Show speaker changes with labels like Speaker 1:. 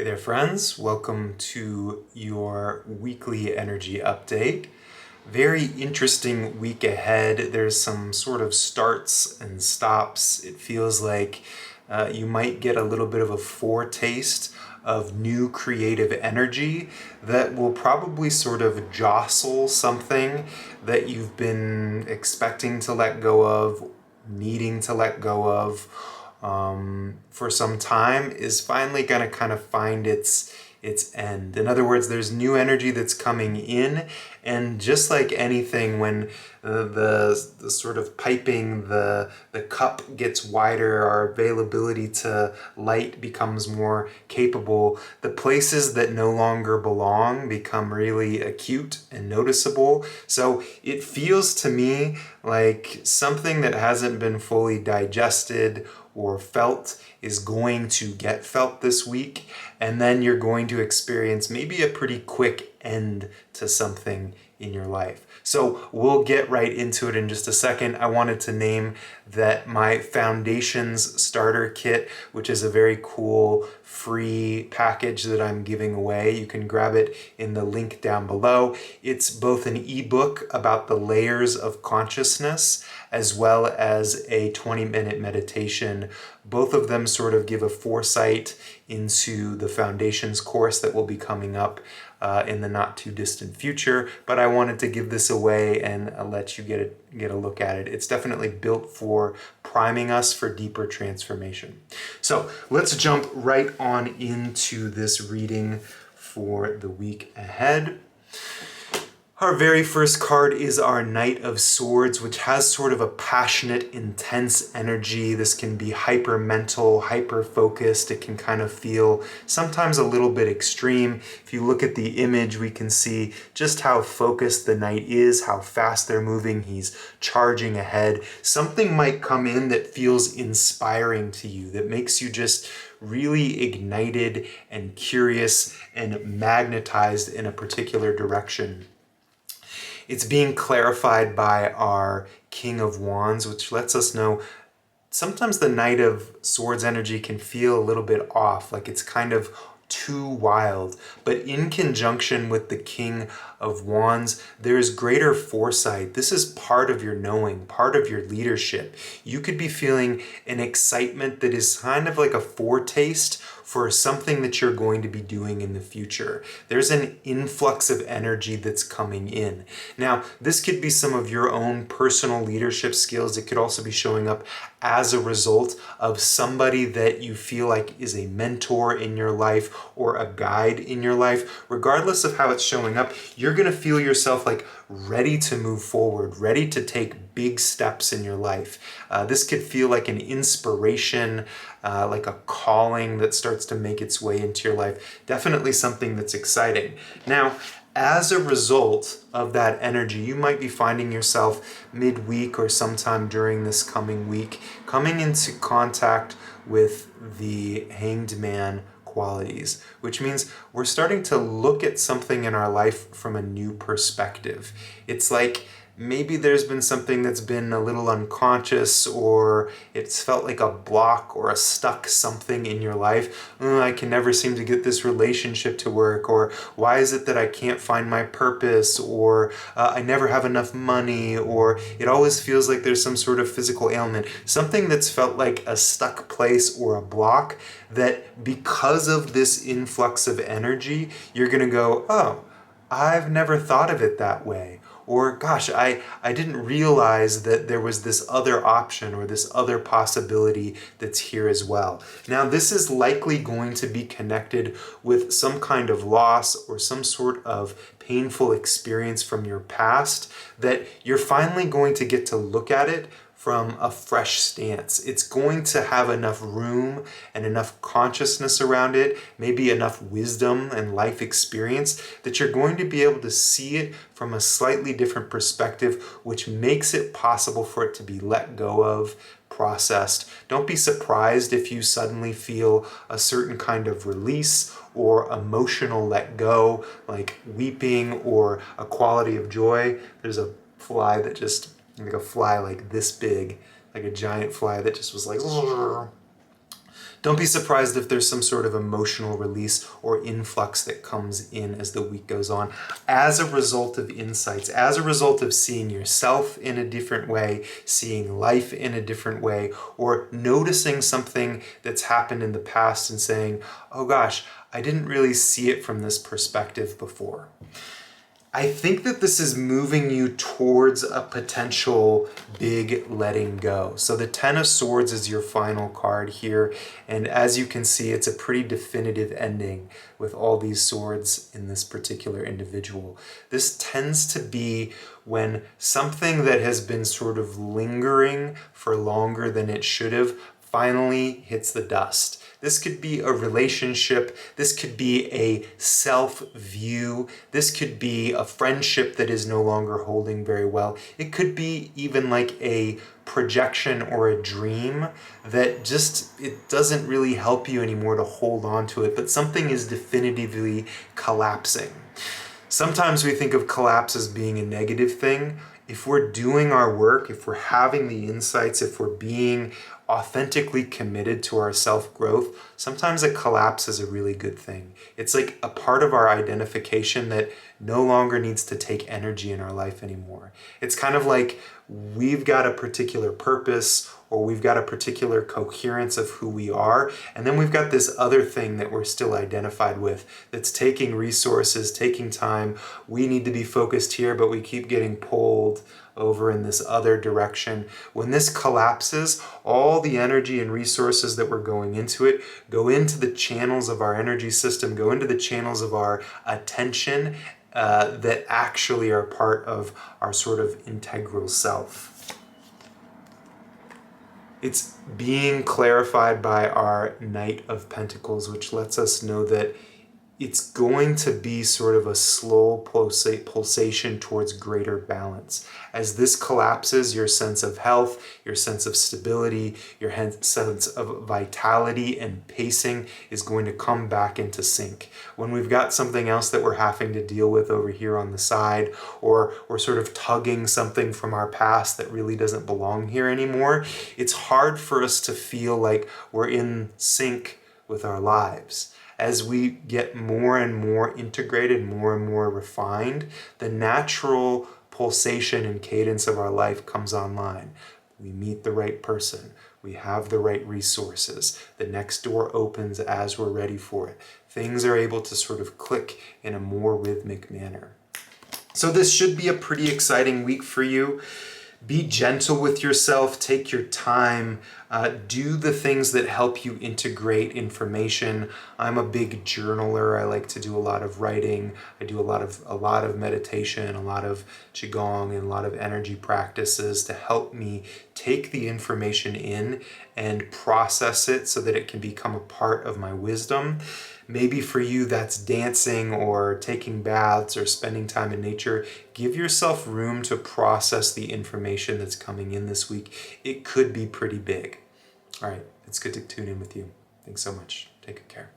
Speaker 1: Hey there, friends. Welcome to your weekly energy update. Very interesting week ahead. There's some sort of starts and stops. It feels like you might get a little bit of a foretaste of new creative energy that will probably sort of jostle something that you've been expecting to let go of, needing to let go of for some time, is finally going to kind of find its end. In other words, there's new energy that's coming in, and just like anything, when the sort of piping, the cup gets wider, our availability to light becomes more capable, the places that no longer belong become really acute and noticeable. So it feels to me like something that hasn't been fully digested or felt is going to get felt this week, and then you're going to experience maybe a pretty quick end to something in your life. So we'll get right into it in just a second. I wanted to name that my Foundations Starter Kit, which is a very cool free package that I'm giving away. You can grab it in the link down below. It's both an ebook about the layers of consciousness as well as a 20-minute meditation. Both of them sort of give a foresight into the Foundations course that will be coming up in the not too distant future, but I wanted to give this away and let you get a look at it. It's definitely built for priming us for deeper transformation. So let's jump right on into this reading for the week ahead. Our very first card is our Knight of Swords, which has sort of a passionate, intense energy. This can be hyper mental, hyper focused. It can kind of feel sometimes a little bit extreme. If you look at the image, we can see just how focused the knight is, how fast they're moving. He's charging ahead. Something might come in that feels inspiring to you, that makes you just really ignited and curious and magnetized in a particular direction. It's being clarified by our King of Wands, which lets us know sometimes the Knight of Swords energy can feel a little bit off, like it's kind of too wild. But in conjunction with the King of Wands, there is greater foresight. This is part of your knowing, part of your leadership. You could be feeling an excitement that is kind of like a foretaste for something that you're going to be doing in the future. There's an influx of energy that's coming in. Now, this could be some of your own personal leadership skills. It could also be showing up as a result of somebody that you feel like is a mentor in your life or a guide in your life. Regardless of how it's showing up, you're going to feel yourself like ready to move forward, ready to take big steps in your life. This could feel like an inspiration, like a calling that starts to make its way into your life. Definitely something that's exciting. Now, as a result of that energy, you might be finding yourself midweek or sometime during this coming week coming into contact with the Hanged Man qualities, which means we're starting to look at something in our life from a new perspective. It's like maybe there's been something that's been a little unconscious, or it's felt like a block or a stuck something in your life. I can never seem to get this relationship to work, or why is it that I can't find my purpose, or I never have enough money, or it always feels like there's some sort of physical ailment. Something that's felt like a stuck place or a block that because of this influx of energy, you're going to go, oh, I've never thought of it that way. Or, gosh, I didn't realize that there was this other option or this other possibility that's here as well. Now, this is likely going to be connected with some kind of loss or some sort of painful experience from your past that you're finally going to get to look at it from a fresh stance. It's going to have enough room and enough consciousness around it, maybe enough wisdom and life experience that you're going to be able to see it from a slightly different perspective, which makes it possible for it to be let go of, processed. Don't be surprised if you suddenly feel a certain kind of release or emotional let go, like weeping or a quality of joy. There's a fly that just, like a fly like this big, like a giant fly that just was like, Don't be surprised if there's some sort of emotional release or influx that comes in as the week goes on as a result of insights, as a result of seeing yourself in a different way, seeing life in a different way, or noticing something that's happened in the past and saying, oh gosh, I didn't really see it from this perspective before. I think that this is moving you towards a potential big letting go. So the Ten of Swords is your final card here, and as you can see, it's a pretty definitive ending with all these swords in this particular individual. This tends to be when something that has been sort of lingering for longer than it should have finally hits the dust. This could be a relationship, this could be a self-view, this could be a friendship that is no longer holding very well. It could be even like a projection or a dream that just, it doesn't really help you anymore to hold on to it, but something is definitively collapsing. Sometimes we think of collapse as being a negative thing. If we're doing our work, if we're having the insights, if we're being authentically committed to our self-growth, sometimes a collapse is a really good thing. It's like a part of our identification that no longer needs to take energy in our life anymore. It's kind of like we've got a particular purpose, or we've got a particular coherence of who we are, and then we've got this other thing that we're still identified with that's taking resources, taking time. We need to be focused here, but we keep getting pulled over in this other direction. When this collapses, all the energy and resources that were going into it go into the channels of our energy system, go into the channels of our attention that actually are part of our sort of integral self. It's being clarified by our Knight of Pentacles, which lets us know that it's going to be sort of a slow pulsation towards greater balance. As this collapses, your sense of health, your sense of stability, your sense of vitality and pacing is going to come back into sync. When we've got something else that we're having to deal with over here on the side, or we're sort of tugging something from our past that really doesn't belong here anymore, it's hard for us to feel like we're in sync with our lives. As we get more and more integrated, more and more refined, the natural pulsation and cadence of our life comes online. We meet the right person. We have the right resources. The next door opens as we're ready for it. Things are able to sort of click in a more rhythmic manner. So this should be a pretty exciting week for you. Be gentle with yourself, take your time, do the things that help you integrate information. I'm a big journaler. I like to do a lot of writing. I do a lot of meditation, a lot of qigong, and a lot of energy practices to help me take the information in and process it so that it can become a part of my wisdom. Maybe for you that's dancing or taking baths or spending time in nature. Give yourself room to process the information that's coming in this week. It could be pretty big. All right, it's good to tune in with you. Thanks so much. Take good care.